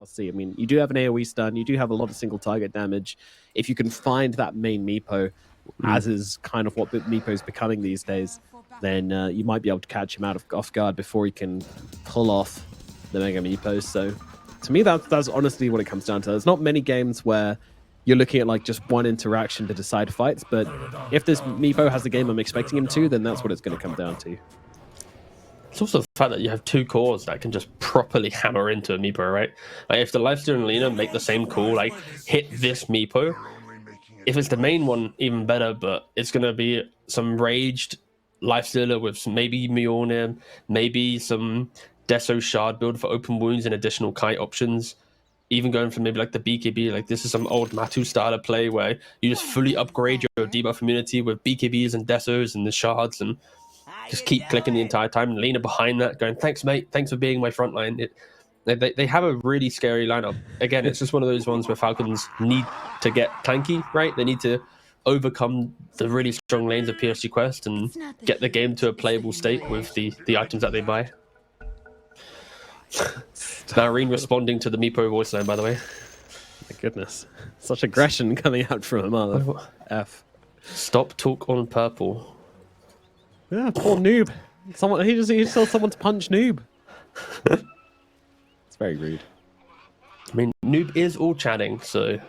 I'll see. I mean, you do have an AoE stun, you do have a lot of single target damage. If you can find that main Meepo, as is kind of what Meepo is becoming these days, then you might be able to catch him off guard before he can pull off the Mega Meepos. So to me, that's honestly what it comes down to. There's not many games where you're looking at like just one interaction to decide fights, but if this Meepo has the game I'm expecting him to, then that's what it's going to come down to. It's also the fact that you have two cores that can just properly hammer into a Meepo, right? Like if the Lifesteal and Lina make the same call, like hit this Meepo, if it's the main one, even better, but it's going to be some raged Lifestealer with some, maybe Mjolnir, maybe some Deso Shard build for open wounds and additional kite options. Even going for maybe like the BKB, like this is some old Matu style of play where you just fully upgrade your debuff immunity with BKBs and Desos and the shards and just keep clicking the entire time, and Lina behind that going, thanks mate, thanks for being my front line. They have a really scary lineup. Again, it's just one of those ones where Falcons need to get tanky, right? They need to overcome the really strong lanes of PSG Quest and get the game to a playable state with the items that they buy. Marine responding to the Meepo voice line, by the way. My goodness. Such aggression coming out from him. F. Stop talk on purple. Yeah, poor Noob. He just told someone to punch Noob. It's very rude. I mean, Noob is all chatting, so...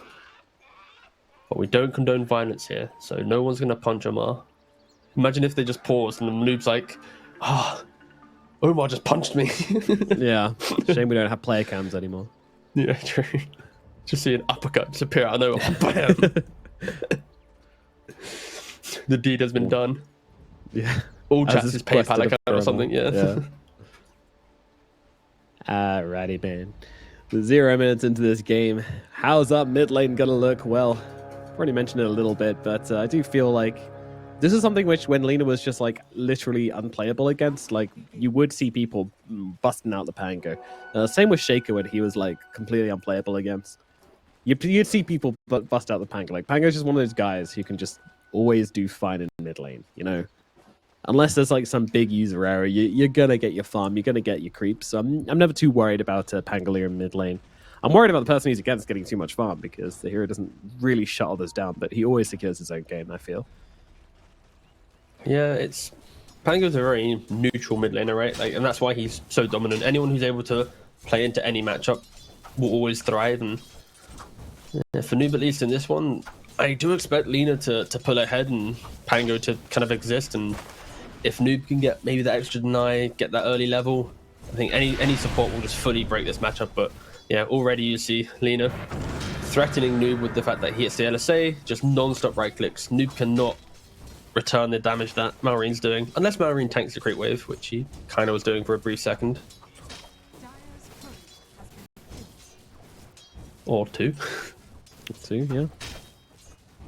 But we don't condone violence here, so no one's going to punch Omar. Imagine if they just paused and the Noob's like, Omar just punched me. Yeah, shame we don't have player cams anymore. Yeah, true. Just see an uppercut disappear out of nowhere. Bam! The deed has been done. Yeah. All chats is PayPal account or something, yeah. Alrighty, man. 0 minutes into this game. How's up mid lane gonna look? Well, I've already mentioned it a little bit, but I do feel like this is something which, when Lina was just like literally unplayable against, like you would see people busting out the Pango. Same with Shaker when he was like completely unplayable against. You'd see people bust out the Pango. Like Pango's just one of those guys who can just always do fine in mid lane, you know? Unless there's like some big user error, you're gonna get your farm, you're gonna get your creeps. So I'm never too worried about Pangolier in mid lane. I'm worried about the person he's against getting too much farm because the hero doesn't really shut others down, but he always secures his own game, I feel. Yeah, Pango's a very neutral mid laner, right? Like, and that's why he's so dominant. Anyone who's able to play into any matchup will always thrive. And yeah, for Noob, at least in this one, I do expect Lina to pull ahead and Pango to kind of exist. And if Noob can get maybe that extra deny, get that early level, I think any support will just fully break this matchup. But yeah, already you see Lina threatening Noob with the fact that he hits the LSA, just non-stop right clicks. Noob cannot return the damage that Malreen's doing, unless Malreen tanks the crit wave, which he kind of was doing for a brief second. Or two. Two, yeah.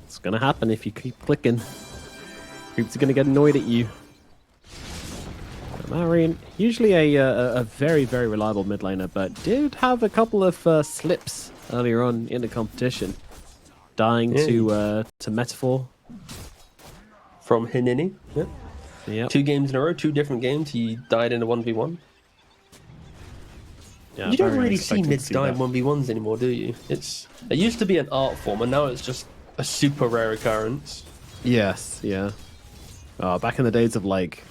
It's gonna happen if you keep clicking. Creeps are gonna get annoyed at you. Malreen, usually a very, very reliable mid laner, but did have a couple of slips earlier on in the competition. Dying to Metaphor. From Hinini, yeah. Yep. 2 games in a row, 2 different games. He died in a 1v1. Yeah, you don't really see mids die in 1v1s anymore, do you? It used to be an art form, and now it's just a super rare occurrence. Yes, yeah. Back in the days of like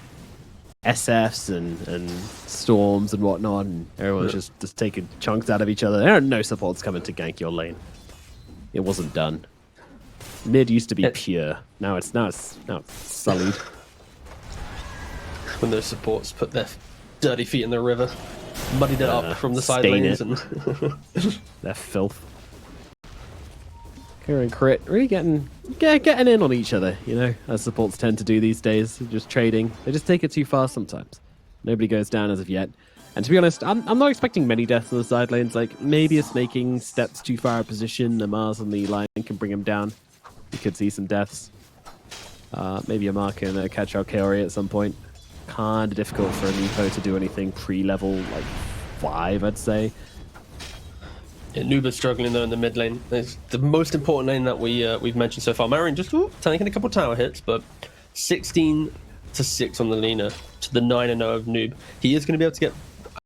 SFs and storms and whatnot, and everyone's just taking chunks out of each other. There are no supports coming to gank your lane. It wasn't done. Mid used to be pure. Now it's sullied. When those supports put their dirty feet in the river, muddied it up from the side lanes, and they're filth. Kira and Crit really getting in on each other, you know, as supports tend to do these days. Just trading. They just take it too far sometimes. Nobody goes down as of yet. And to be honest, I'm not expecting many deaths on the side lanes. Like maybe a snaking steps too far a position, the Mars on the line can bring him down. You could see some deaths. Maybe a Mark can catch out Kaori at some point. Kind of difficult for a Nepo to do anything pre-level like 5, I'd say. Yeah, Nuba's struggling though in the mid lane. It's the most important lane that we've mentioned so far. Marion just taking a couple tower hits, but 16 to 6 on the Lina to the 9-0 of Noob. He is going to be able to get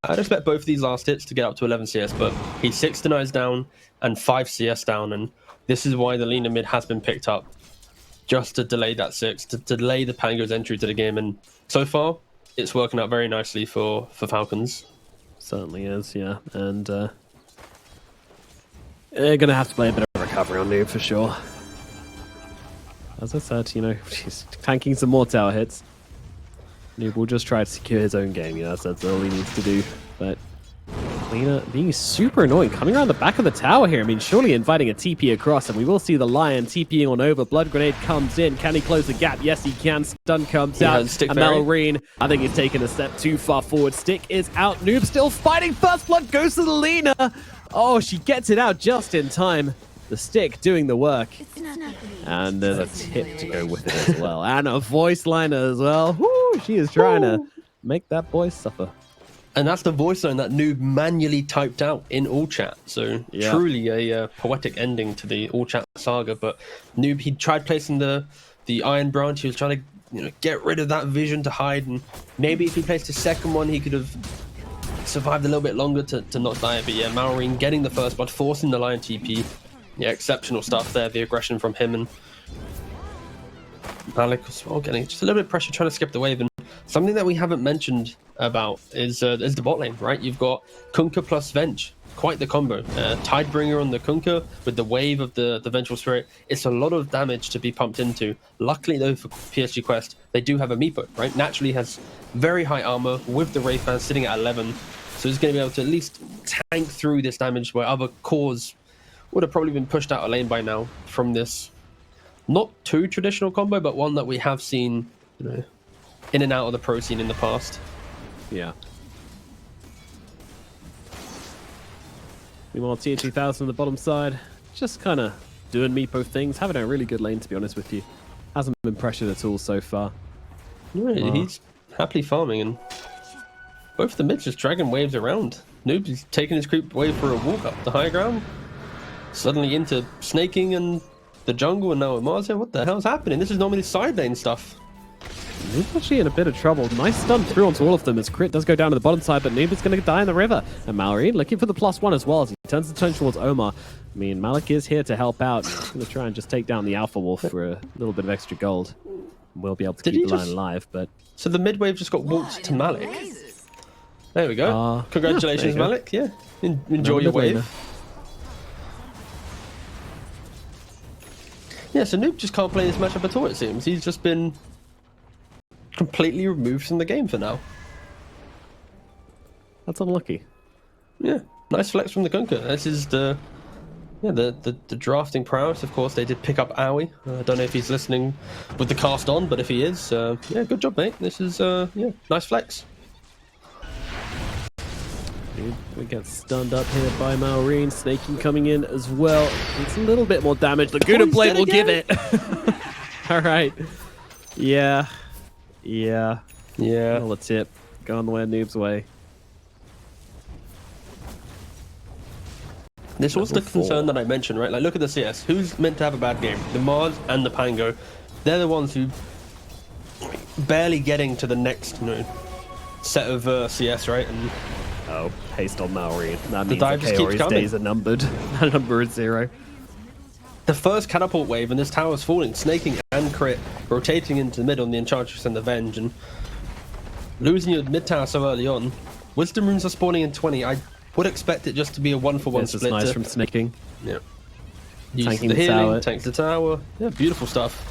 I'd expect both of these last hits to get up to 11 CS, but he's 6 denies down and 5 CS down, and this is why the Lina mid has been picked up, just to delay that 6, to delay the Pango's entry to the game, and so far, it's working out very nicely for Falcons. Certainly is, yeah, and they're going to have to play a bit of recovery on Noob for sure. As I said, you know, he's tanking some more tower hits. Noob will just try to secure his own game, you know, that's all he needs to do. But Lina being super annoying, coming around the back of the tower here. I mean, surely inviting a TP across, and we will see the Lion TPing on over. Blood Grenade comes in. Can he close the gap? Yes, he can. Stun comes out. And Malorine, I think he's taken a step too far forward. Stick is out. Noob still fighting. First blood goes to the Lina. Oh, she gets it out just in time. The stick doing the work. And there's a tip to go with it as well. And a voice liner as well. Woo, she is trying to make that boy suffer. And that's the voice line that Noob manually typed out in all chat. So truly a poetic ending to the all chat saga. But Noob, he tried placing the Iron Branch. He was trying to get rid of that vision to hide. And maybe if he placed his second one, he could have survived a little bit longer to not die. But yeah, Malorine getting the first blood, forcing the Lion TP. Yeah, exceptional stuff there. The aggression from him, and Malik as well getting just a little bit of pressure trying to skip the wave. And something that we haven't mentioned about is the bot lane, right? You've got Kunkka plus Venge. Quite the combo. Tidebringer on the Kunkka with the wave of the Vengeful Spirit. It's a lot of damage to be pumped into. Luckily, though, for PSG Quest, they do have a Meepo, right? Naturally has very high armor with the Wraith Band sitting at 11. So he's going to be able to at least tank through this damage where other cores would have probably been pushed out of lane by now from this not too traditional combo, but one that we have seen, in and out of the pro scene in the past. Yeah. Meanwhile, Tier 2000 on the bottom side, just kind of doing Meepo things, having a really good lane, to be honest with you. Hasn't been pressured at all so far. Yeah, he's happily farming, and both of the mids just dragging waves around. Noob's is taking his creep wave for a walk up the high ground. Suddenly into snaking and the jungle, and now with Mars here. What the hell's happening? This is normally side lane stuff. Noob's actually in a bit of trouble. Nice stun through onto all of them as Crit does go down to the bottom side, but Noob is going to die in the river. And Malorine looking for the +1 as well as he turns the turn towards Omar. I mean, Malik is here to help out. He's going to try and just take down the Alpha Wolf for a little bit of extra gold. We'll be able to keep the line alive, but... So the mid wave just got walked to Malik. There we go. Congratulations, Malik. Yeah, enjoy your wave. Yeah, so Noob just can't play this matchup at all, it seems. He's just been completely removed from the game for now. That's unlucky. Yeah, nice flex from the Kunkka. This is the drafting prowess. Of course, they did pick up Aoi. I don't know if he's listening with the cast on, but if he is, yeah, good job, mate. This is, nice flex. We get stunned up here by Malorine. Snaking coming in as well. It's a little bit more damage. The Guna Blade will give it. All right. Yeah. All a tip. Going the way of Noob's way. This was the concern that I mentioned, right? Like, look at the CS. Who's meant to have a bad game? The Mars and the Pango. They're the ones who barely getting to the next set of CS, right? And haste on Malorine. That means dive just keeps coming. Days are numbered. That number is 0. The first catapult wave, and this tower's falling, snaking and Crit, rotating into the mid on the Enchantress and the Venge, and losing your mid tower so early on. Wisdom runes are spawning in 20. I would expect it just to be a 1-for-1 split. Nice from snaking. Yeah. Tanking the healing, tanks the tower. Yeah, beautiful stuff.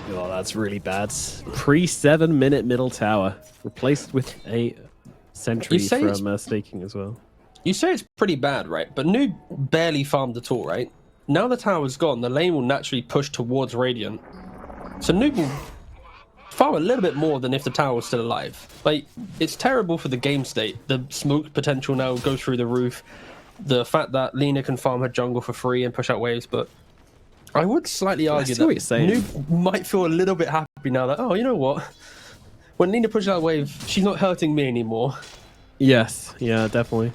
Oh, that's really bad. Pre-7 minute middle tower. Replaced with a sentry from staking as well. You say it's pretty bad, right? But Noob barely farmed at all, right? Now the tower's gone, the lane will naturally push towards Radiant. So Noob will farm a little bit more than if the tower was still alive. Like, it's terrible for the game state. The smoke potential now goes through the roof. The fact that Lina can farm her jungle for free and push out waves, but I would slightly argue that Noob might feel a little bit happy now that, oh, you know what? When Lina pushes out a wave, she's not hurting me anymore. Yes, yeah, definitely.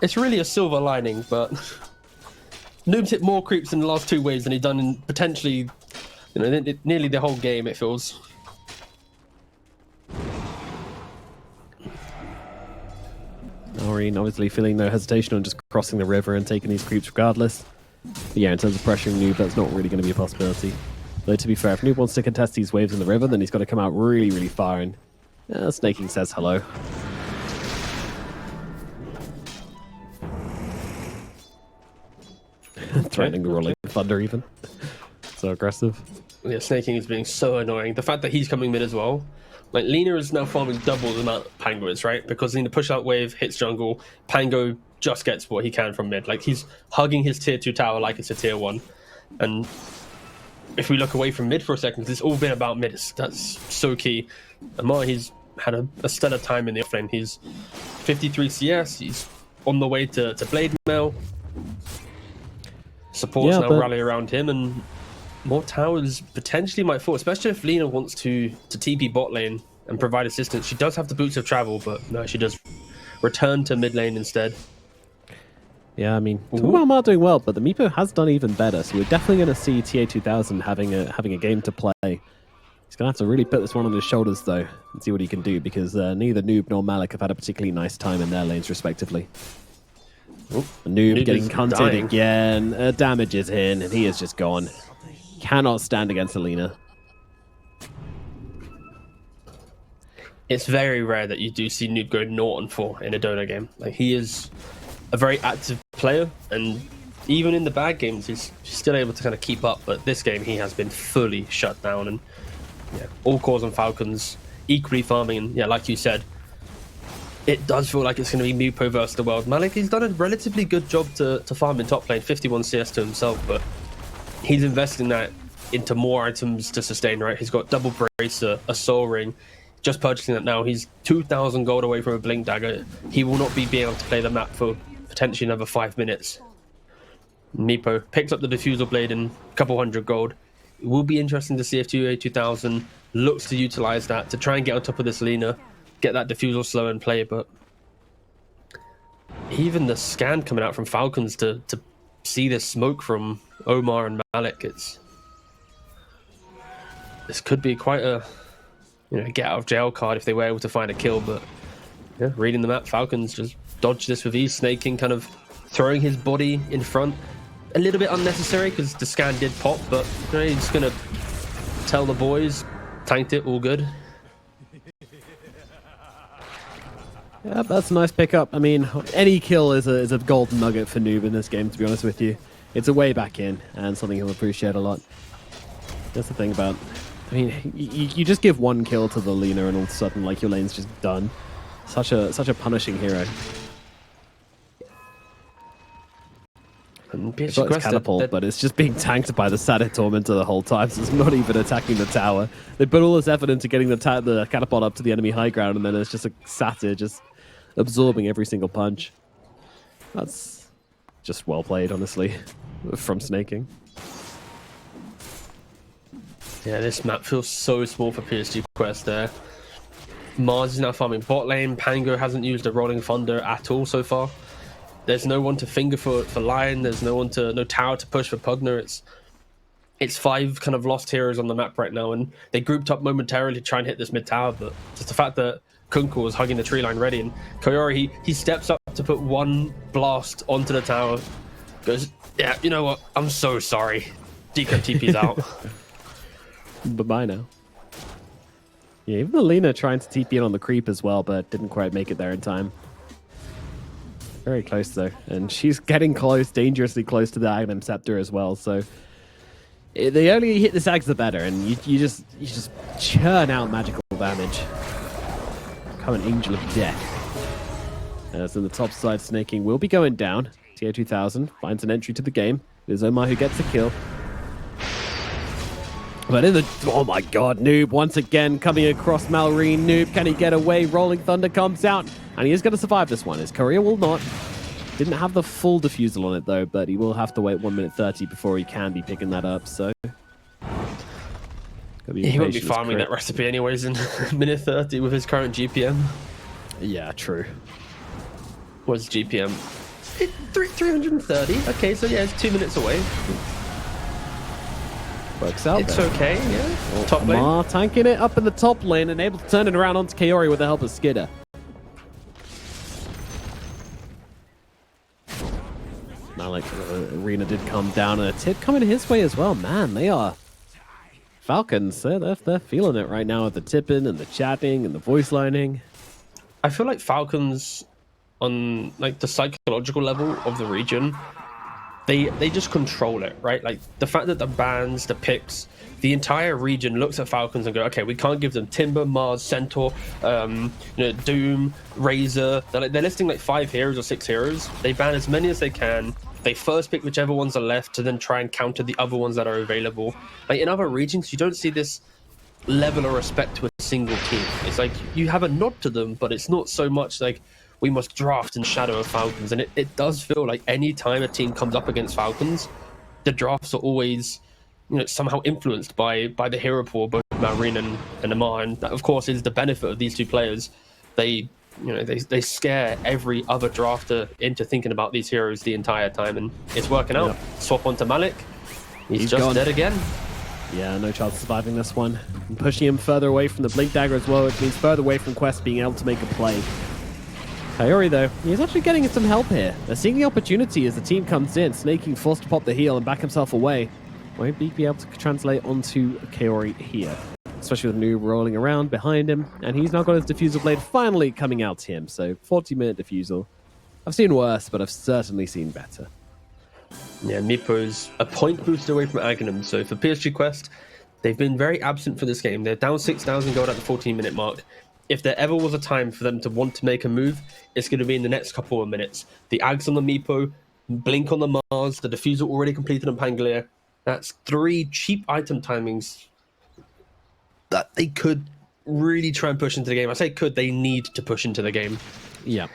It's really a silver lining, but Noob's hit more creeps in the last 2 waves than he's done in potentially, nearly the whole game, it feels. Malrine obviously feeling no hesitation on just crossing the river and taking these creeps regardless. But yeah, in terms of pressuring Noob, that's not really going to be a possibility. Though to be fair, if Noob wants to contest these waves in the river, then he's got to come out really, really far, and Snaking says hello. Threatening the Rolling Thunder even. So aggressive. Yeah, Snaking is being so annoying. The fact that he's coming mid as well. Like, Lina is now farming double the amount Pango is, right? Because Lina push out wave, hits jungle, Pango just gets what he can from mid. Like, he's hugging his tier 2 tower like it's a tier 1. And if we look away from mid for a second, it's all been about mid. That's so key. Amar, he's had a stellar time in the offlane. He's 53 CS, he's on the way to Blade Mail. Supports now rally around him, and more towers potentially might fall, especially if Lina wants to TP bot lane and provide assistance. She does have the boots of travel, but no, she does return to mid lane instead. Yeah, I mean, Amar doing well, but the Meepo has done even better, so we're definitely going to see TA2000 having a game to play. He's going to have to really put this one on his shoulders, though, and see what he can do, because neither Noob nor Malik have had a particularly nice time in their lanes, respectively. Noob getting cunted again. Damage is in, and he is just gone. Cannot stand against Alina. It's very rare that you do see Noob go 0-4 in a Dota game. Like, he is a very active player, and even in the bad games, he's still able to kind of keep up. But this game, he has been fully shut down, and yeah, all cores on Falcons, equally farming, and yeah, like you said, it does feel like it's going to be Meepo versus the world. Malik, he's done a relatively good job to farm in top lane, 51 CS to himself, but he's investing that into more items to sustain, right? He's got double bracer, a soul ring, just purchasing that now. He's 2,000 gold away from a blink dagger. He will not be able to play the map for potentially another 5 minutes. Meepo picks up the diffusal blade and a couple hundred gold. It will be interesting to see if TA2000 looks to utilize that to try and get on top of this Lina, get that diffusal slow and play, but even the scan coming out from Falcons to see this smoke from Omar and Malik, this could be quite a get out of jail card if they were able to find a kill. But yeah, reading the map, Falcons just dodge this with ease. Snaking kind of throwing his body in front, a little bit unnecessary because the scan did pop, but he's just gonna tell the boys, tanked it, all good. Yeah, that's a nice pickup. I mean, any kill is a golden nugget for Noob in this game, to be honest with you. It's a way back in, and something he'll appreciate a lot. That's the thing about... I mean, you just give one kill to the Lina, and all of a sudden, like, your lane's just done. Such a punishing hero. It's got its catapult, but it's just being tanked by the Satyr Tormentor the whole time, so it's not even attacking the tower. They put all this effort into getting the catapult up to the enemy high ground, and then it's just a Satyr just absorbing every single punch. That's just well played, honestly, from Snaking. Yeah, this map feels so small for PSG Quest there. Mars is now farming bot lane. Pango hasn't used a Rolling Thunder at all so far. There's no one to finger for Lion. There's no tower to push for Pugner. It's 5 kind of lost heroes on the map right now, and they grouped up momentarily to try and hit this mid tower, but just the fact that Kunkel was hugging the tree line ready, and Koyori, he steps up to put one blast onto the tower, goes, yeah, you know what, I'm so sorry. Deco TP's out. Bye-bye now. Yeah, even Alina trying to TP in on the creep as well, but didn't quite make it there in time. Very close though, and she's getting close, dangerously close to the Aghanim Scepter as well. So the earlier you hit the Zags, the better, and you just churn out magical damage. Become an angel of death. As in the top side, Snaking will be going down. TA2000 finds an entry to the game. It is Omar who gets the kill. But in the... Oh my god, Noob once again coming across Malrine. Noob, can he get away? Rolling Thunder comes out, and he is going to survive this one. His career will not. Didn't have the full diffusal on it, though, but he will have to wait 1 minute 30 before he can be picking that up, so... He won't be farming that recipe anyways in minute 30 with his current GPM. Yeah, true. What's GPM? 330. Okay, so yeah, it's 2 minutes away. Works out. It's okay, yeah. Oh, top lane. Amar tanking it up in the top lane and able to turn it around onto Kaori with the help of Skidder. Malik, Arena did come down, and a tip coming his way as well. Man, they are Falcons. They're feeling it right now with the tipping and the chatting and the voice lining. I feel like Falcons, on like the psychological level of the region, they just control it, right? Like the fact that the bans, the picks, the entire region looks at Falcons and go, okay, we can't give them Timber, Mars, Centaur, Doom, Razor. They're listing like 5 heroes or 6 heroes. They ban as many as they can. They first pick whichever ones are left to then try and counter the other ones that are available. Like in other regions, you don't see this level of respect to a single team. It's like you have a nod to them, but it's not so much like we must draft in shadow of Falcons. And it does feel like any time a team comes up against Falcons, the drafts are always, somehow influenced by the hero pool, both Marine and Amar. And that, of course, is the benefit of these 2 players. They scare every other drafter into thinking about these heroes the entire time, and it's working out. Yep. Swap onto Malik. He's just gone. dead again. Yeah, no chance of surviving this one. And pushing him further away from the Blink Dagger as well, which means further away from Quest being able to make a play. Coyote, though, he's actually getting some help here. They're seeing the opportunity as the team comes in, Snaking forced to pop the heal and back himself away. Won't be able to translate onto Coyote here, especially with Noob rolling around behind him, and he's now got his diffusal blade finally coming out to him. So 40-minute diffusal. I've seen worse, but I've certainly seen better. Yeah, Meepo's a point boost away from Aghanim. So for PSG Quest, they've been very absent for this game. They're down 6,000 gold at the 14-minute mark. If there ever was a time for them to want to make a move, it's going to be in the next couple of minutes. The Ags on the Meepo, Blink on the Mars, the diffusal already completed on Pangolier. That's 3 cheap item timings that they could really try and push into the game. I say could, they need to push into the game. Yeah.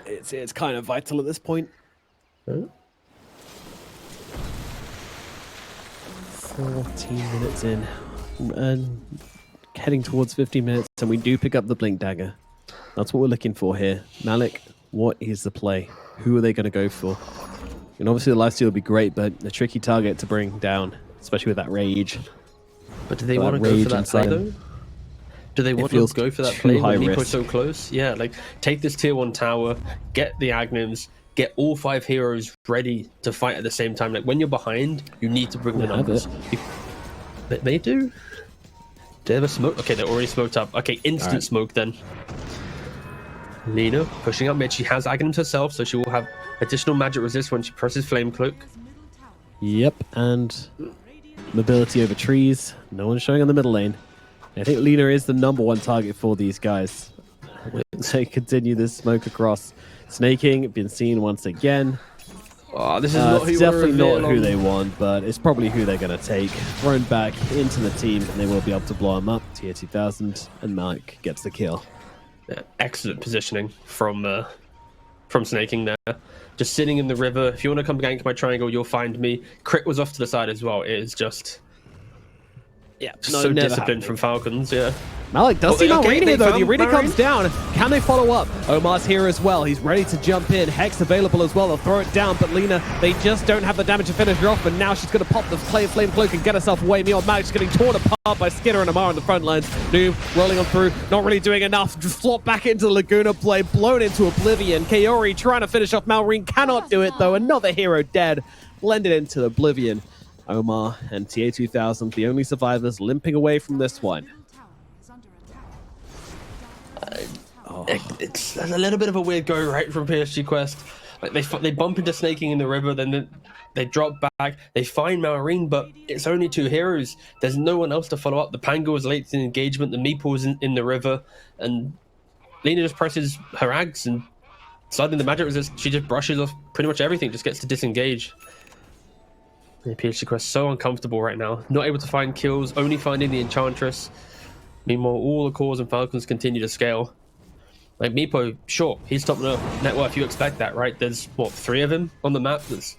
It's kind of vital at this point. Huh? 14 minutes in. And heading towards 15 minutes, and we do pick up the Blink Dagger. That's what we're looking for here. Malik, what is the play? Who are they going to go for? And obviously the lifesteal would be great, but a tricky target to bring down, especially with that rage. But do they want to go for that play, though? Do they want to go for that play when Meepo's so close? Yeah, like, take this tier 1 tower, get the Agnums, get all 5 heroes ready to fight at the same time. Like, when you're behind, you need to bring the numbers. They do? They have a smoke? Okay, they're already smoked up. Okay, instant smoke then. Lina pushing up mid. She has Aghanims herself, so she will have additional magic resist when she presses Flame Cloak. Yep, and mobility over trees. No one's showing on the middle lane. I think Lina is the #1 target for these guys. They continue this smoke across. Snaking, been seen once again. Oh, this is not who definitely not who they want, but it's probably who they're going to take. Thrown back into the team, and they will be able to blow him up. Tier 2000, and Malik gets the kill. Yeah, excellent positioning from Snaking there. Just sitting in the river. If you want to come gank my triangle, you'll find me. Crit was off to the side as well. It is just... Yeah, so disciplined from Falcons, yeah. Malik does see Marine here, though. The arena comes down. Can they follow up? Omar's here as well. He's ready to jump in. Hex available as well. They'll throw it down, but Lina, they just don't have the damage to finish her off, and now she's going to pop the Flame Cloak and get herself away. Meanwhile, Malik's getting torn apart by Skinner and Amar on the front lines. Noob rolling on through, not really doing enough. Just flop back into the Laguna play, blown into oblivion. Kaori trying to finish off Malrine, cannot do it, though. Another hero dead, blended into oblivion. Omar and TA2000, the only survivors, limping away from this one. It's a little bit of a weird go right from PSG Quest. Like they bump into Snaking in the river, then they drop back, they find Marine, but it's only 2 heroes. There's no one else to follow up. The Pango is late in engagement, the Meepo is in the river, and Lina just presses her Ags, and suddenly the magic resist, she just brushes off pretty much everything, just gets to disengage. The PSG Quest so uncomfortable right now. Not able to find kills, only finding the Enchantress. Meanwhile, all the cores and Falcons continue to scale. Like Meepo, sure, he's top net worth. You expect that, right? There's, what, 3 of him on the map? There's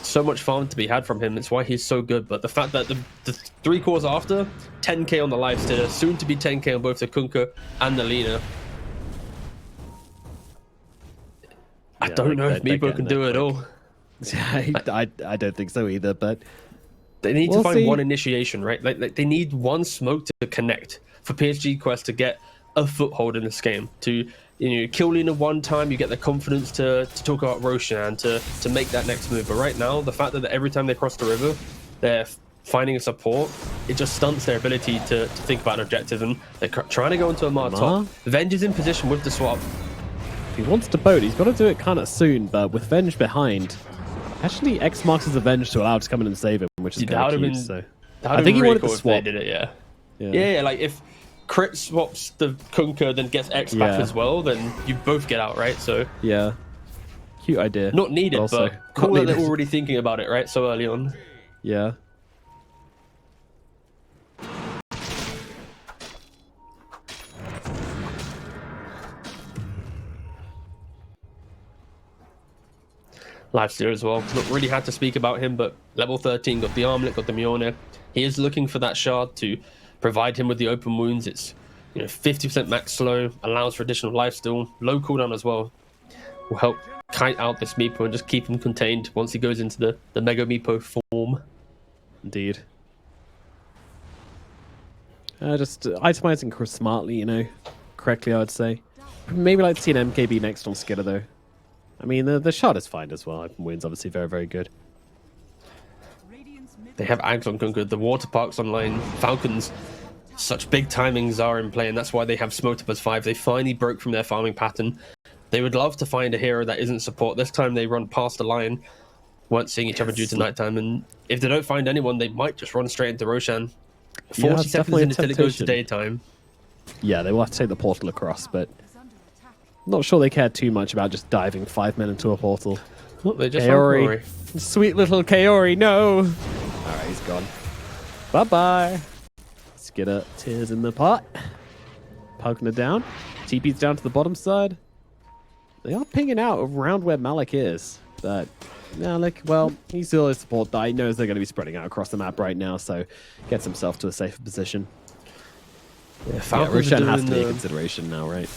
so much farm to be had from him. It's why he's so good. But the fact that the 3 cores after, 10k on the lifestealer, soon to be 10k on both the Kunkka and the Lina. I don't know if Meepo can do it all. I don't think so either, but they need to find one initiation, right? Like they need one smoke to connect for PSG Quest to get a foothold in this game. To you kill Lina one time, you get the confidence to talk about Roshan, to make that next move. But right now, the fact that every time they cross the river, they're finding a support, it just stunts their ability to think about an objective, and they're trying to go into a Mar top. Venge is in position with the swap. If he wants to boat, he's got to do it kind of soon, but with Venge behind, actually X marks his Venge to allow to come in and save him, which is kind of cute. So I think he wanted to swap. They did it, yeah, like if Crit swaps the Kunkka, then gets X back as well, then you both get out, right? So yeah, cute idea. Not needed, but cool that they're already thinking about it, right? So early on. Yeah. Lifesteal as well. Not really had to speak about him, but level 13, got the armlet, got the Mjolnir. He is looking for that shard to provide him with the open wounds. It's 50% max slow, allows for additional lifesteal, low cooldown as well. Will help kite out this Meepo and just keep him contained once he goes into the Mega Meepo form. Indeed. Just itemizing smartly, correctly, I would say. Maybe like to see an MKB next on Skitter though. I mean, the shard is fine as well. Open wounds obviously very, very good. They have Ags on Kunkka, the water parks online. Falcons, such big timings are in play, and that's why they have smoked up as 5. They finally broke from their farming pattern. They would love to find a hero that isn't support. This time they run past the line, weren't seeing each other due to nighttime, and if they don't find anyone, they might just run straight into Roshan. 40 seconds until it goes to daytime. Yeah, they will have to take the portal across, but not sure they care too much about just diving 5 men into a portal. Oh, they just Kaori. Sweet little Kaori, no! Alright, he's gone. Bye-bye. Skitter, tears in the pot. Poking it down. TP's down to the bottom side. They are pinging out around where Malik is. But Malik, well, he's still a support die. He knows they're going to be spreading out across the map right now, so gets himself to a safer position. Yeah, Roshan has to be a consideration now, right?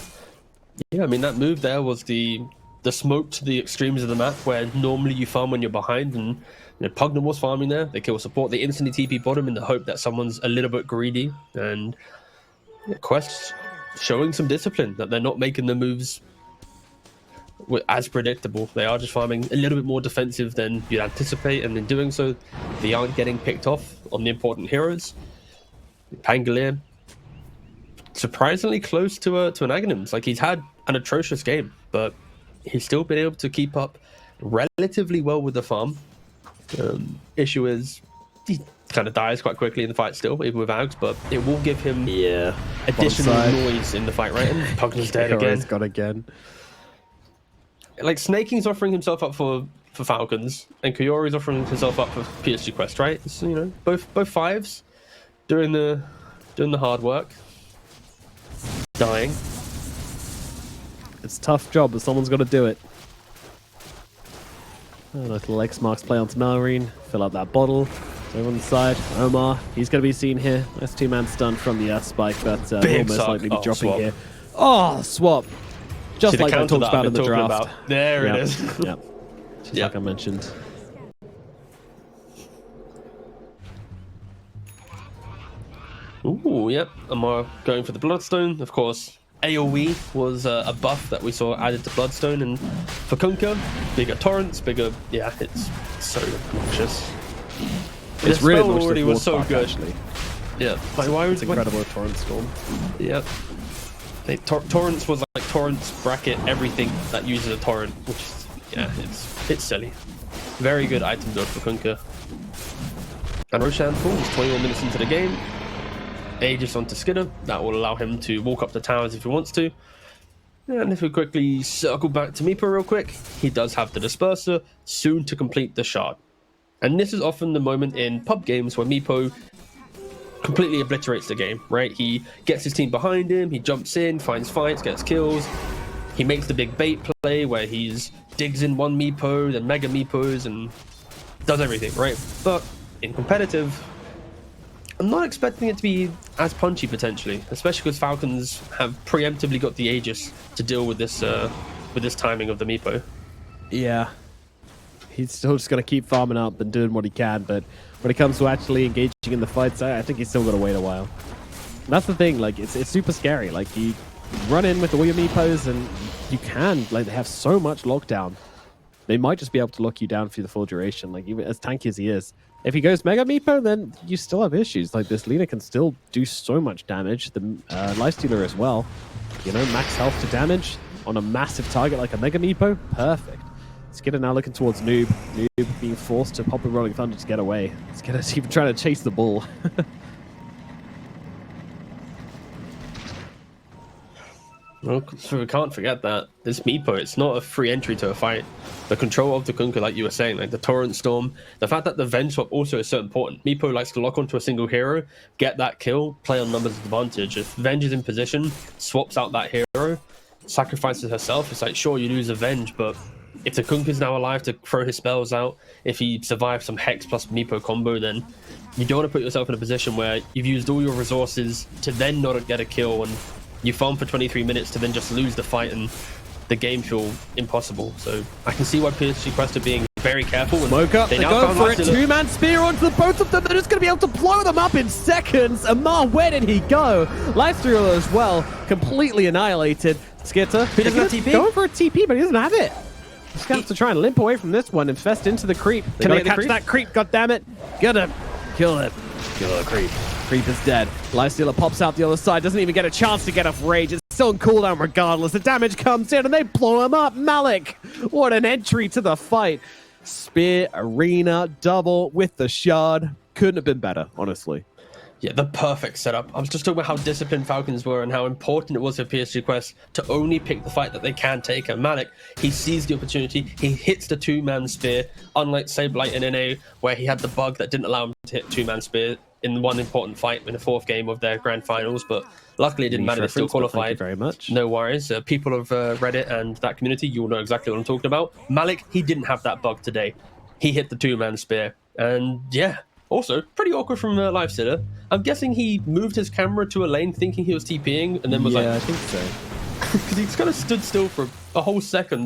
Yeah, I mean, that move there was the smoke to the extremes of the map, where normally you farm when you're behind, and Pugna was farming there. They kill support. They instantly TP bottom in the hope that someone's a little bit greedy, and Quest showing some discipline, that they're not making the moves as predictable. They are just farming a little bit more defensive than you'd anticipate, and in doing so, they aren't getting picked off on the important heroes. Pangolier, surprisingly close to an Aghanims. Like, he's had an atrocious game, but he's still been able to keep up relatively well with the farm. Issue is he kind of dies quite quickly in the fight still, even with Ags, but it will give him additional noise in the fight, right? And Pugna's dead again. He's gone again. Like, Snaking's offering himself up for Falcons, and Kaori's offering himself up for PSG Quest, right? It's, both fives doing the hard work. Dying. It's a tough job, but someone's got to do it. Little X marks play onto Malrine, fill up that bottle. So on the side, Omar, he's going to be seen here. Nice 2-man stun from the spike, but will most likely be dropping here. Oh, swap. Just like I talked about in the draft. There it is. Yep. Just like I mentioned. Ooh, yep. Omar going for the Bloodstone. Of course, AoE was a buff that we saw added to Bloodstone, and for Kunkka, bigger torrents, bigger. Yeah, it's so obnoxious. It's really already was so good. Actually. Yeah, like why was incredible torrent storm? Yep. Torrents was like torrents bracket everything that uses a torrent, which is, it's silly. Very good item build for Kunkka. And Roshan falls 21 minutes into the game. Aegis onto Skitter. That will allow him to walk up the towers if he wants to. And if we quickly circle back to Meepo real quick, he does have the Disperser, soon to complete the shard. And this is often the moment in pub games where Meepo completely obliterates the game, right? He gets his team behind him, he jumps in, finds fights, gets kills. He makes the big bait play where he's digs in one Meepo, then mega Meepos, and does everything, right? But in competitive, I'm not expecting it to be as punchy potentially, especially because Falcons have preemptively got the Aegis to deal with this timing of the Meepo. Yeah. He's still just going to keep farming up and doing what he can, but when it comes to actually engaging in the fights, I think he's still going to wait a while. And that's the thing, like, it's super scary. Like, run in with all your meepos, and you can, like, they have so much lockdown. They might just be able to lock you down for the full duration, like, even as tanky as he is. If he goes Mega Meepo, then you still have issues. Like, this Lina can still do so much damage. The Lifestealer as well. You know, max health to damage on a massive target like a Mega Meepo. Perfect. Skitter now looking towards Noob. Noob being forced to pop a Rolling Thunder to get away. Skitter's even trying to chase the ball. Well, so we can't forget that this Meepo, it's not a free entry to a fight. The control of the Kunkka, like you were saying, like the Torrent Storm, the fact that the Venge swap also is so important. Meepo likes to lock onto a single hero, get that kill, play on numbers advantage. If Venge is in position, swaps out that hero, sacrifices herself, it's like, sure, you lose a Venge, but if the Kunkka's now alive to throw his spells out, if he survives some Hex plus Meepo combo, then you don't want to put yourself in a position where you've used all your resources to then not get a kill, and you farm for 23 minutes to then just lose the fight and the game feel impossible. So I can see why PSG Quest are being very careful. Smoke up, they go for a two-man spear onto the both of them. They're just going to be able to blow them up in seconds. Amar, where did he go? Lifestealer as well, completely annihilated. Skitter, he doesn't have TP. Going for a TP, but he doesn't have it. He's going to have to try and limp away from this one, infest into the creep. Can they catch that creep? God damn it. Get him. Kill it. Kill the creep. Creep is dead. Lifestealer pops out the other side, doesn't even get a chance to get off rage. It's still on cooldown regardless. The damage comes in and they blow him up. Malik, what an entry to the fight. Spear, arena, double with the shard. Couldn't have been better, honestly. Yeah, the perfect setup. I was just talking about how disciplined Falcons were and how important it was for PSG Quest to only pick the fight that they can take. And Malik, he sees the opportunity. He hits the two-man spear, unlike Sableye in NA, where he had the bug that didn't allow him to hit two-man spear in one important fight in the fourth game of their grand finals. But luckily, it didn't matter. They still qualified. Thank you very much. No worries. People of Reddit and that community, you'll know exactly what I'm talking about. Malik, he didn't have that bug today. He hit the two-man spear. And yeah, also, pretty awkward from Lifestealer. I'm guessing he moved his camera to a lane thinking he was TPing and then was like... Yeah, I think so. Because he kind of stood still for a whole second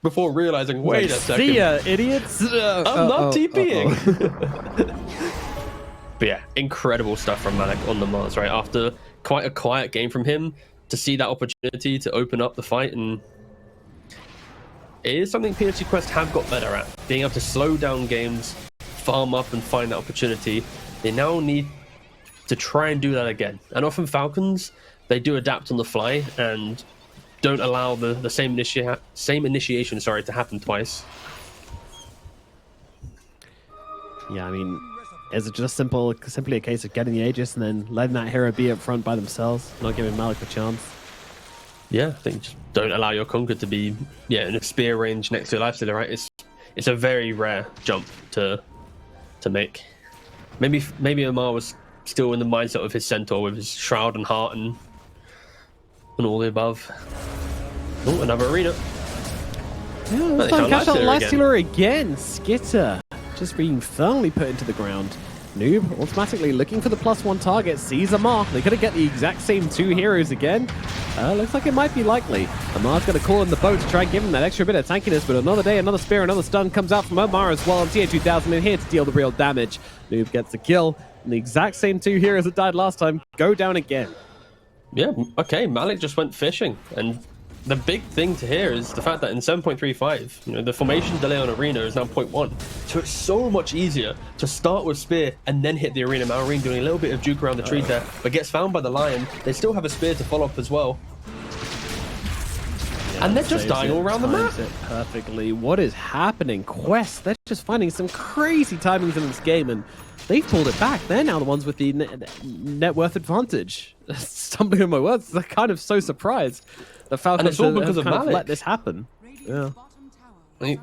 before realizing, wait a second. See ya, idiots. I'm not TPing. But yeah, incredible stuff from Malik on the Mars, right? After quite a quiet game from him, to see that opportunity to open up the fight, and it is something PSG Quest have got better at, being able to slow down games, farm up and find that opportunity. They now need to try and do that again. And often Falcons, they do adapt on the fly and don't allow the same initiation to happen twice. Yeah, I mean, is it just simply a case of getting the Aegis and then letting that hero be up front by themselves, not giving Malik a chance? Yeah, I think just don't allow your Kunkka to be in a spear range next to a Lifestealer, right? It's a very rare jump to make. Maybe Amar was still in the mindset of his centaur with his shroud and heart and all the above. Oh, another arena. Yeah, this time catch out Lifestealer again. Skitter just being firmly put into the ground. Noob automatically looking for the +1 target, sees Amar. They're going to get the exact same two heroes again. Looks like it might be likely. Amar's going to call in the boat to try and give him that extra bit of tankiness, but another day, another spear, another stun comes out from Amar as well. And TA2000 in here to deal the real damage. Noob gets the kill, and the exact same two heroes that died last time go down again. Yeah, okay, Malik just went fishing, and the big thing to hear is the fact that in 7.35, the formation delay on arena is now 0.1. So it's so much easier to start with spear and then hit the arena. Malrine doing a little bit of juke around the tree there, but gets found by the lion. They still have a spear to follow up as well. Yeah, and they're just dying all around the map. It perfectly. What is happening? Quest, they're just finding some crazy timings in this game, and they've pulled it back. They're now the ones with the net worth advantage. Stumbling on my words, they're kind of so surprised. The Falcons have kind of let this happen. Yeah.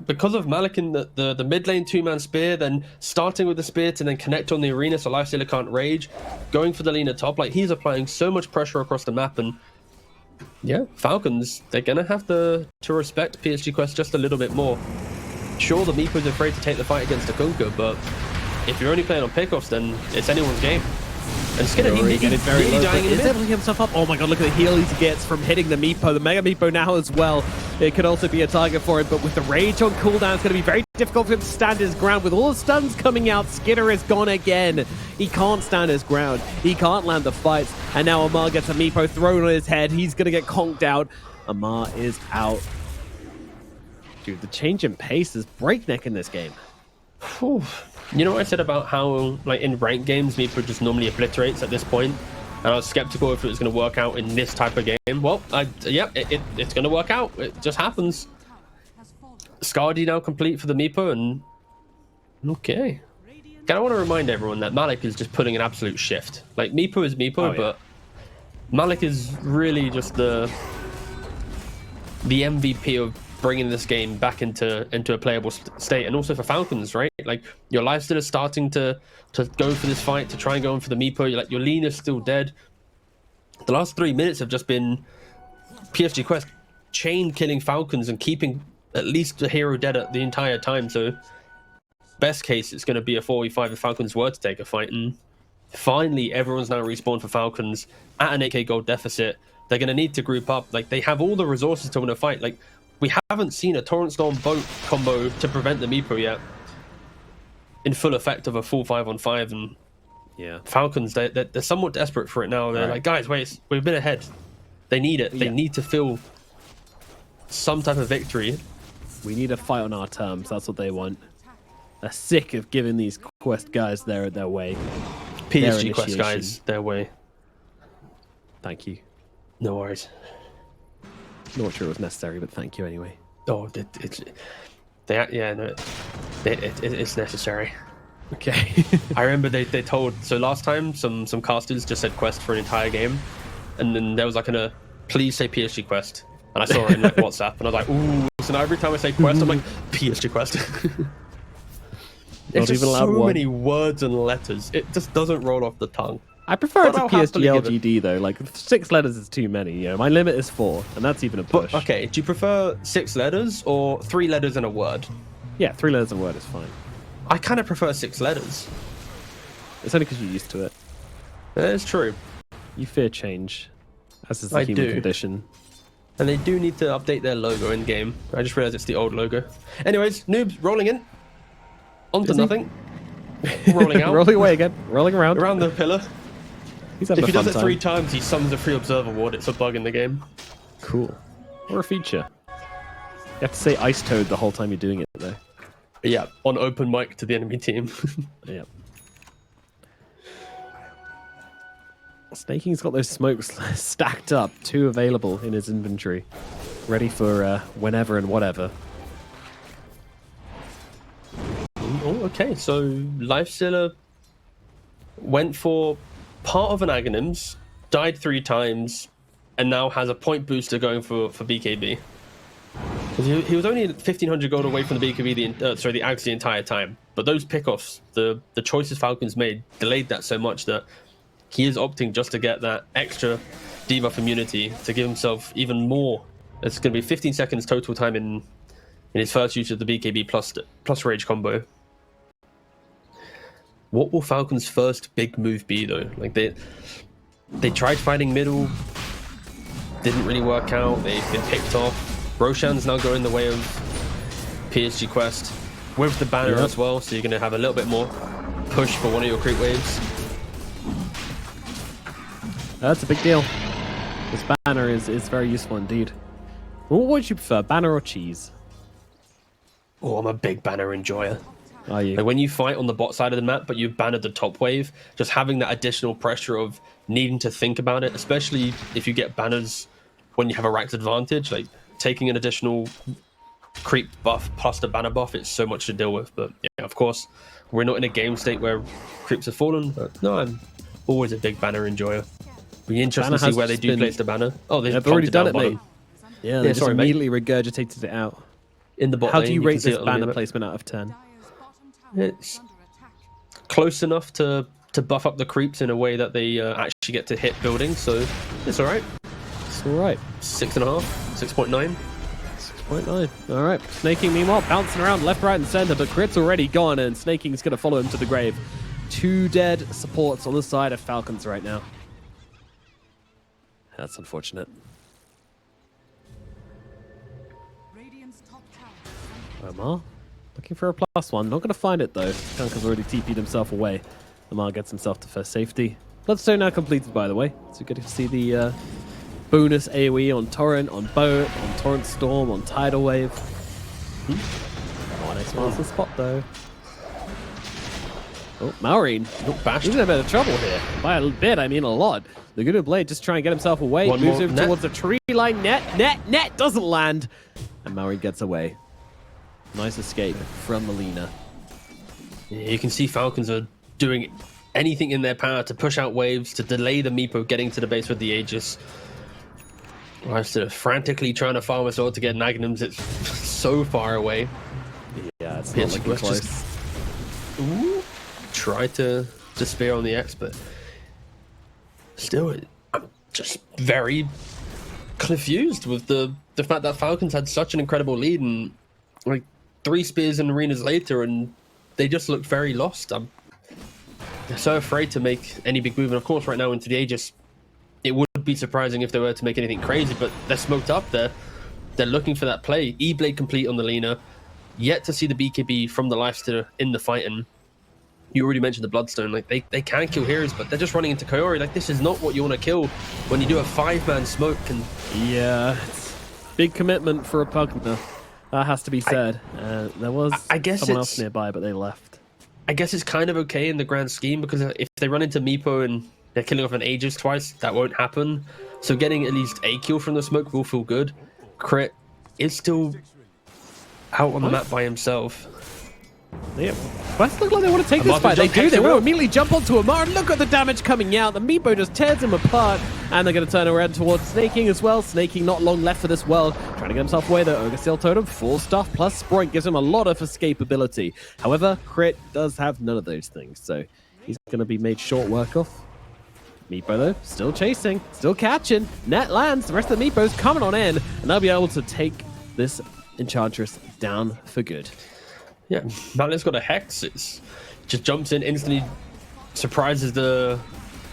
Because of Malik in the mid lane two-man spear, then starting with the spear to then connect on the arena so Lifestealer can't rage, going for the Lina top, like he's applying so much pressure across the map, and yeah, Falcons, they're gonna have to respect PSG Quest just a little bit more. Sure, the Meepo's afraid to take the fight against the Kunkka, but if you're only playing on pickoffs, then it's anyone's game. And Skinner, He's he's very nearly low, dying but in is mid. able to get himself up. Oh my god, look at the heal he gets from hitting the Meepo. The Mega Meepo now as well. It could also be a target for him, but with the Rage on cooldown, it's going to be very difficult for him to stand his ground. With all the stuns coming out, Skinner is gone again. He can't stand his ground. He can't land the fights. And now Amar gets a Meepo thrown on his head. He's going to get conked out. Amar is out. Dude, the change in pace is breakneck in this game. Whew. You know what I said about how, like, in ranked games, Meepo just normally obliterates at this point? And I was skeptical if it was going to work out in this type of game. Well, yep, it's going to work out. It just happens. Scardy now complete for the Meepo, and okay. I want to remind everyone that Malik is just putting an absolute shift. Like, Meepo is Meepo, but Malik is really just the MVP of bringing this game back into a playable state. And also for Falcons, right? Like, your lifesteal is starting to go for this fight, to try and go in for the Meepo. Like, your lean is still dead. The last 3 minutes have just been PSG Quest chain killing Falcons and keeping at least the hero dead at the entire time. So best case, it's going to be a 4v5 if Falcons were to take a fight. And finally, everyone's now respawned for Falcons at an 8k gold deficit. They're going to need to group up. Like, they have all the resources to win a fight. Like, we haven't seen a Torrent Storm boat combo to prevent the Meepo yet in full effect of a full 5-on-5. And yeah, Falcons, they're somewhat desperate for it now. They're like, guys, wait, we've been ahead. They need it. They need to feel some type of victory. We need a fight on our terms. That's what they want. They're sick of giving these Quest guys their way. PSG Quest guys their way. Thank you. No worries. Not sure it was necessary, but thank you anyway. Oh, it's necessary. Okay. I remember they told, so last time some casters just said Quest for an entire game, and then there was like please say PSG Quest, and I saw it in like WhatsApp, and I was like, ooh. So now every time I say Quest, I'm like, PSG Quest. It's just so many words and letters. It just doesn't roll off the tongue. I prefer it to PSG LGD though. Like, 6 letters is too many. You know, my limit is 4, and that's even a push. But, okay, do you prefer 6 letters or 3 letters and a word? Yeah, 3 letters and a word is fine. I kind of prefer 6 letters. It's only because you're used to it. It's true. You fear change, as is the human condition. And they do need to update their logo in game. I just realized it's the old logo. Anyways, noobs rolling in. Onto nothing. Rolling out. Rolling away again. Rolling around. Around the pillar. He's having if a he fun does it time. 3 times, he summons a free observer ward. It's a bug in the game. Cool. Or a feature. You have to say Ice Toad the whole time you're doing it, though. Yeah, on open mic to the enemy team. Yeah. Snaking's got those smokes stacked up, 2 available in his inventory, ready for whenever and whatever. Oh, okay, so Lifestealer went for part of an Aghanims, died 3 times, and now has a point booster going for BKB. He was only 1,500 gold away from the BKB, the Aghs the entire time. But those pickoffs, the choices Falcons made, delayed that so much that he is opting just to get that extra debuff immunity to give himself even more. It's going to be 15 seconds total time in his first use of the BKB plus Rage combo. What will Falcons' first big move be, though? Like, they tried fighting middle, didn't really work out. They've been picked off. Roshan's now going the way of PSG Quest with the banner as well, so you're going to have a little bit more push for one of your creep waves. That's a big deal. This banner is very useful indeed. What would you prefer, banner or cheese? Oh, I'm a big banner enjoyer. Are you? Like, when you fight on the bot side of the map, but you've bannered the top wave, just having that additional pressure of needing to think about it, especially if you get banners when you have a racked advantage, like taking an additional creep buff plus the banner buff, it's so much to deal with. But yeah, of course, we're not in a game state where creeps have fallen, but no, I'm always a big banner enjoyer. Be interesting to see where they do place the banner. Oh, they've already done it, bottom. mate. Yeah, they just immediately regurgitated it out. In the bot How lane, do you rate this it banner placement out of 10? It's close enough to buff up the creeps in a way that they actually get to hit buildings, so it's all right. It's all right. 6.5, 6.9. 6.9. All right. Snaking, meanwhile, bouncing around left, right, and center, but Crit's already gone, and Snaking's going to follow him to the grave. 2 dead supports on the side of Falcons right now. That's unfortunate. Omar looking for a +1. Not going to find it though. Kanka's already TP'd himself away. Omar gets himself to first safety. Bloodstone now completed, by the way. So good to see the bonus AoE on Torrent, on Boat, on Torrent Storm, on Tidal Wave. Oh, nice master spot though. Oh, Maureen. He's in a bit of trouble here. By a bit, I mean a lot. The Good Blade just trying to get himself away. Moves over towards the tree line. Net doesn't land. And Maureen gets away. Nice escape from MENA. Yeah, you can see Falcons are doing anything in their power to push out waves, to delay the Meepo getting to the base with the Aegis. Whilst they're frantically trying to farm us all to get Nagnums, it's so far away. Yeah, it's not looking close. Try to spare on the X, but still, I'm just very confused with the fact that Falcons had such an incredible lead, and like 3 spears and arenas later, and they just look very lost. They're so afraid to make any big move, and of course right now into the Aegis, it would be surprising if they were to make anything crazy, but they're smoked up there. They're looking for that play. E-Blade complete on the Lina. Yet to see the BKB from the Lifestealer in the fight, and you already mentioned the Bloodstone. Like they can kill heroes, but they're just running into Kaori. Like this is not what you want to kill when you do a 5-man smoke. And yeah, it's big commitment for a Pugner. That has to be said. There was someone else nearby, but they left. I guess it's kind of okay in the grand scheme, because if they run into Meepo and they're killing off an Aegis twice, that won't happen. So getting at least a kill from the smoke will feel good. Crit is still out on the map by himself. Yeah, West look like they want to take this fight. They do. They will immediately jump onto Amar, and look at the damage coming out. The Meepo just tears him apart, and they're going to turn around towards Snaking as well. Snaking not long left for this world, trying to get himself away though. Ogre Steel Totem, full stuff plus Sproink gives him a lot of escapability. However, Crit does have none of those things, so he's going to be made short work of. Meepo though, still chasing, still catching. Net lands. The rest of the Meepos coming on in, and they'll be able to take this Enchantress down for good. Yeah, Malik's got a Hex. It's just jumps in, instantly surprises the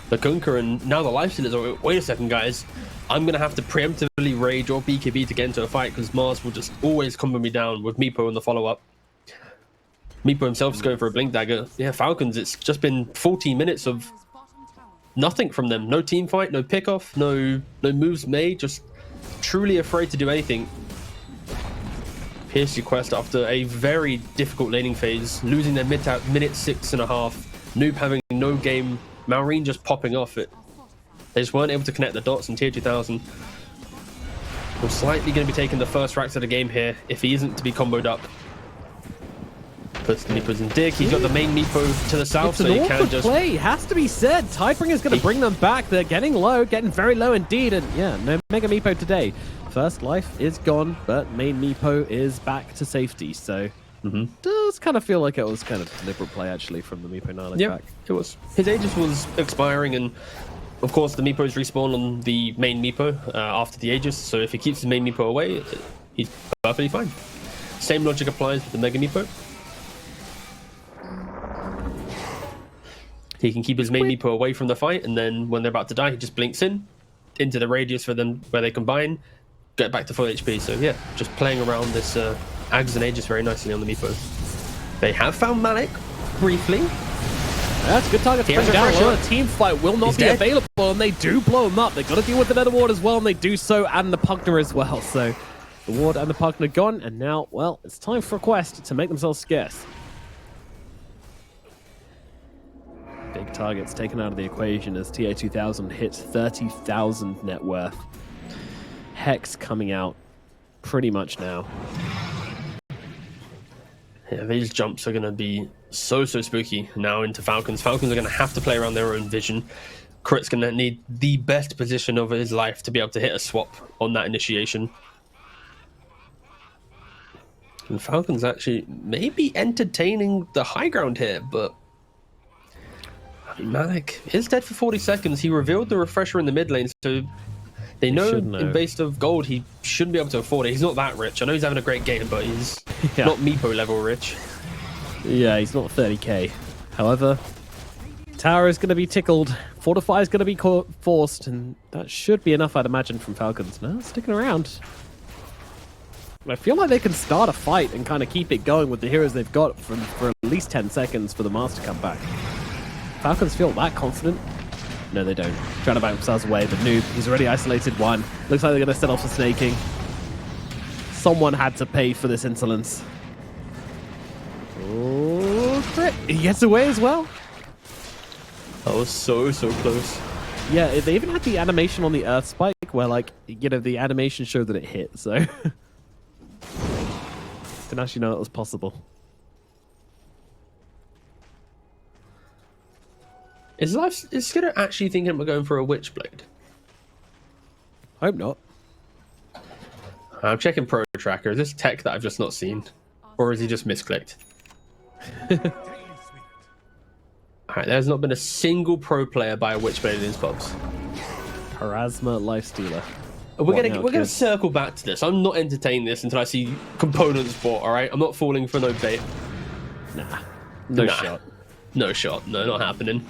Gunker, and now the Lifesteal is like, wait a second, guys. I'm going to have to preemptively rage or BKB to get into a fight, because Mars will just always combo me down with Meepo in the follow-up. Meepo himself's going for a Blink Dagger. Yeah, Falcons, it's just been 14 minutes of nothing from them. No team fight, no pickoff, no moves made, just truly afraid to do anything. PSG Quest, after a very difficult laning phase, losing their mid at minute 6.5, Noob having no game, Maureen just popping off it. They just weren't able to connect the dots in Tier 2000. We're slightly going to be taking the first racks of the game here if he isn't to be comboed up. Puts the Meepos in Dick. He's got the main Meepo to the south, so he can just play. Has to be said. Tidebringer's going to bring them back. They're getting low, getting very low indeed, and yeah, no Mega Meepo today. First life is gone, but main Meepo is back to safety, so does kind of feel like it was kind of deliberate play actually from the Meepo Nile back. It was. His Aegis was expiring, and of course the Meepos respawn on the main Meepo after the Aegis, so if he keeps his main Meepo away, he's perfectly fine. Same logic applies with the Mega Meepo. He can keep his main Meepo away from the fight, and then when they're about to die, he just blinks in into the radius for them where they combine, get back to full HP. So yeah, just playing around this Ags and Aegis very nicely on the Meepo. They have found Malik briefly. That's a good target to bring down. Well, a team fight will not be available, and they do blow him up. They've got to deal with the Nether Ward as well, and they do so, and the Pugner as well. So the Ward and the Pugner gone, and now, well, it's time for a quest to make themselves scarce. Big targets taken out of the equation as TA 2000 hits 30,000 net worth. Hex coming out pretty much now. Yeah, these jumps are going to be so spooky now into Falcons. Falcons are going to have to play around their own vision. Crit's going to need the best position of his life to be able to hit a swap on that initiation. And Falcons actually maybe entertaining the high ground here, but Malik is dead for 40 seconds. He revealed the refresher in the mid lane, so they know in base of gold he shouldn't be able to afford it. He's not that rich. I know he's having a great game, but he's not Meepo level rich. Yeah, he's not 30k. However, Tower is going to be tickled. Fortify is going to be forced, and that should be enough, I'd imagine, from Falcons. No, sticking around. I feel like they can start a fight and kind of keep it going with the heroes they've got for at least 10 seconds for the Mars to come back. Falcons feel that confident? No, they don't. Trying to back themselves away, but Noob, he's already isolated one. Looks like they're going to set off the snaking. Someone had to pay for this insolence. Oh, crit. He gets away as well. That was so close. Yeah, they even had the animation on the Earth Spike where, like, you know, the animation showed that it hit, so... Didn't actually know that was possible. Is Skidder actually thinking we're going for a Witchblade? Hope not. I'm checking Pro Tracker. Is this tech that I've just not seen? Or is he just misclicked? Alright, there's not been a single pro player buy a Witchblade in his pops. Parasma Lifestealer. We're gonna circle back to this. I'm not entertaining this until I see components bought, alright? I'm not falling for no bait. Nah. No shot. No shot. No, not happening.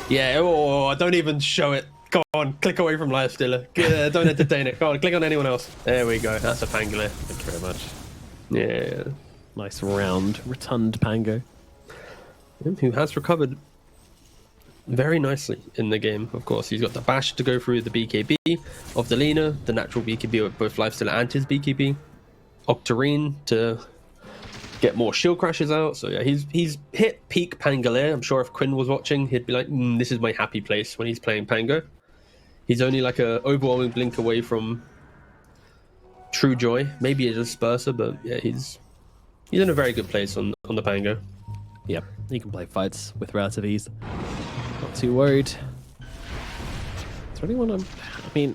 Yeah, oh, don't even show it. Go on, click away from Lifestealer. Don't entertain it. Go on, click on anyone else. There we go. That's a Pangolier. Thank you very much. Yeah. Nice round, rotund Pango. Who has recovered very nicely in the game, of course. He's got the bash to go through the BKB of the Lina, the natural BKB of both Lifestealer and his BKB. Octarine to get more shield crashes out. So yeah, he's hit peak Pangolier. I'm sure if Quinn was watching, he'd be like, this is my happy place when he's playing Pango. He's only like a overwhelming blink away from true joy. Maybe a disperser, but yeah, he's in a very good place on the Pango. Yep, he can play fights with relative ease. Not too worried. Is there anyone I mean...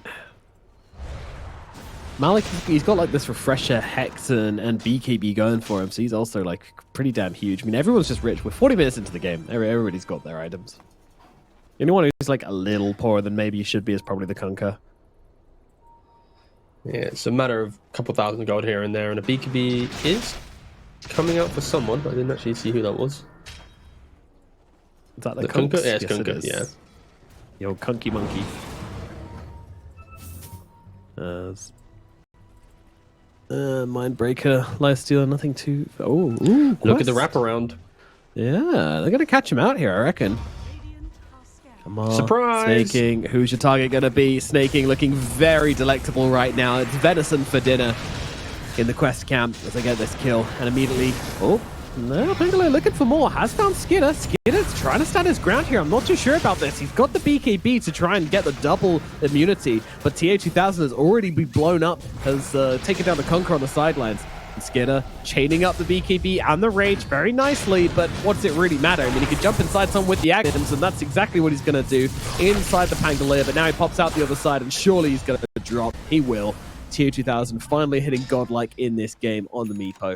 Malik, he's got like this refresher, Hex, and BKB going for him, so he's also like pretty damn huge. I mean, everyone's just rich. We're 40 minutes into the game. Everybody's got their items. The only one who's like a little poorer than maybe he should be is probably the Kunkka. Yeah, it's a matter of a couple thousand gold here and there, and a BKB is coming out for someone. I didn't actually see who that was. Is that the Kunkka? Yeah, it's yes, Kunkka, yeah. The old Kunky Monkey. Mindbreaker, Lifestealer, nothing too... Oh, ooh, look at the wraparound. Yeah, they're going to catch him out here, I reckon. Come on. Surprise! Snaking. Who's your target going to be? Snaking looking very delectable right now. It's venison for dinner in the quest camp as they get this kill. And immediately... Oh, no, Pangolier looking for more. Has found Skidder. Skidder's trying to stand his ground here. I'm not too sure about this. He's got the BKB to try and get the double immunity, but TA2000 has already been blown up, has taken down the Kunkka on the sidelines. And Skidder chaining up the BKB and the rage very nicely, but what does it really matter? I mean, he could jump inside someone with the items, and that's exactly what he's going to do inside the Pangolier, but now he pops out the other side, and surely he's going to drop. He will. TA2000 finally hitting godlike in this game on the Meepo.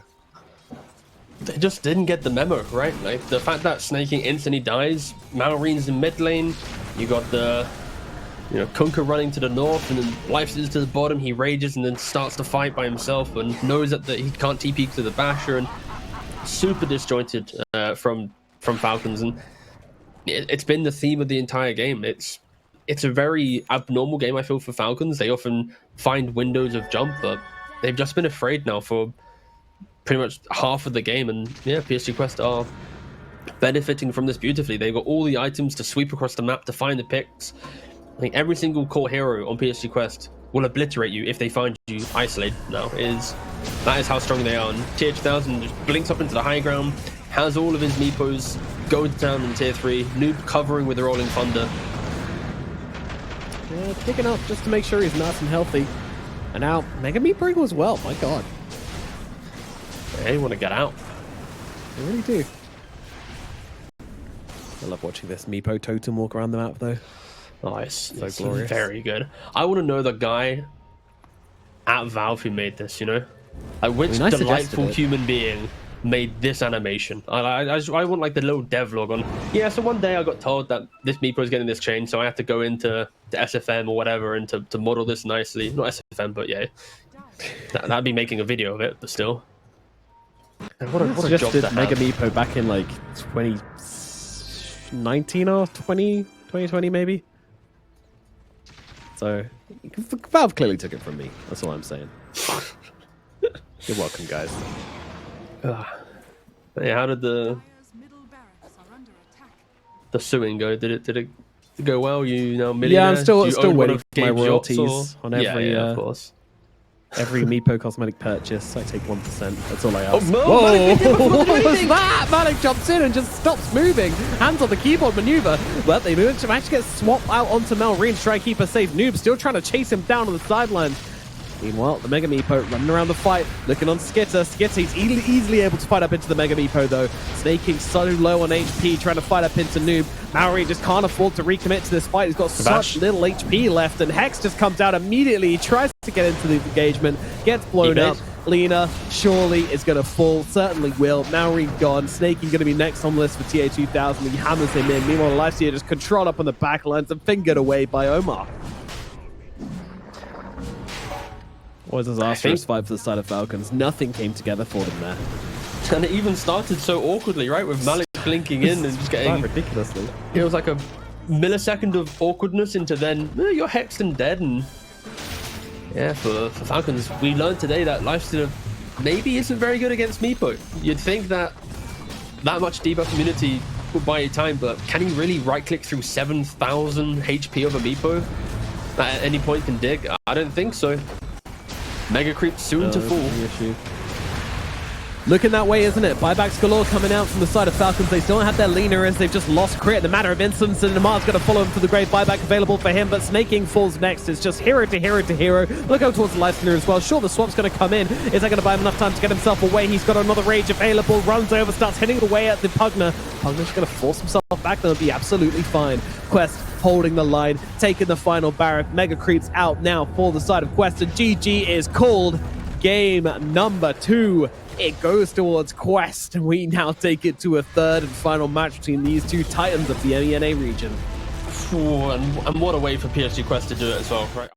They just didn't get the memo, right? Like, the fact that Snaking instantly dies, Malorine's in mid lane, you got the, Kunkka running to the north, and then Lifestealer's to the bottom, he rages and then starts to fight by himself and knows that he can't TP to the Basher, and super disjointed from Falcons, and it's been the theme of the entire game. It's a very abnormal game, I feel, for Falcons. They often find windows of jump, but they've just been afraid now for pretty much half of the game, and yeah, PSG Quest are benefiting from this beautifully. They've got all the items to sweep across the map to find the picks. I think every single core hero on PSG Quest will obliterate you if they find you isolated now. That is how strong they are, and TH1000 just blinks up into the high ground, has all of his Meepos, goes down in tier 3, Noob covering with the Rolling Thunder. Yeah, picking up just to make sure he's nice and healthy. And now, Mega Meepo as well, my god. They want to get out. They really do. I love watching this Meepo totem walk around the map, though. Oh, it's glorious. Very good. I want to know the guy at Valve who made this, Like, which delightful human being made this animation. I want, like, the little devlog on. Yeah, so one day I got told that this Meepo is getting this change, so I have to go into the SFM or whatever and to model this nicely. Not SFM, but yeah. That'd be making a video of it, but still. What a job to have. Mega Meepo back in like 19 or 20, 2020 maybe. So Valve clearly took it from me. That's all I'm saying. You're welcome, guys. Hey, how did the suing go? Did it go well? You know, yeah, I'm still waiting for my royalties on every of course. Every Meepo cosmetic purchase. I take 1%. That's all I ask. Oh, no, whoa! What was that? Malik jumps in and just stops moving. Hands on the keyboard maneuver, but they manage to get swapped out onto Melreen to try and keep her safe. Noob still trying to chase him down on the sidelines. Meanwhile, the Mega Meepo running around the fight, looking on Skitter. Skitter's easily able to fight up into the Mega Meepo, though. Snaking so low on HP, trying to fight up into Noob. Maori just can't afford to recommit to this fight. He's got such little HP left, and Hex just comes out immediately. He tries to get into the engagement, gets blown up. Lena surely is going to fall, certainly will. Maori gone. Snaking going to be next on the list for TA2000. He hammers him in. Meanwhile, Lifesteal just controlled up on the back lines and fingered away by Omar. What a disastrous fight for the side of Falcons. Nothing came together for them there. And it even started so awkwardly, right? With Malik blinking in and just getting... ridiculously. It was like a millisecond of awkwardness into then, you're hexed and dead. And yeah, for Falcons, we learned today that Lifesteal maybe isn't very good against Meepo. You'd think that much debuff immunity would buy you time, but can he really right-click through 7,000 HP of a Meepo that at any point can dig? I don't think so. Mega Creep soon to fall. Looking that way, isn't it? Buybacks galore coming out from the side of Falcons. They still don't have their Lena as they've just lost crit in a matter of instance, and Amar's going to follow him to the grave. Buyback available for him, but Snaking falls next. It's just hero to hero to hero. Look out towards the Lifestealer as well. Sure, the swap's going to come in. Is that going to buy him enough time to get himself away? He's got another Rage available. Runs over, starts hitting away at the Pugner. Pugner's going to force himself back. They'll be absolutely fine. Quest holding the line, taking the final barrack. Mega Creeps out now for the side of Quest, and GG is called. Game number 2. It goes towards Quest, and we now take it to a third and final match between these two titans of the MENA region. And what a way for PSG Quest to do it as well, right?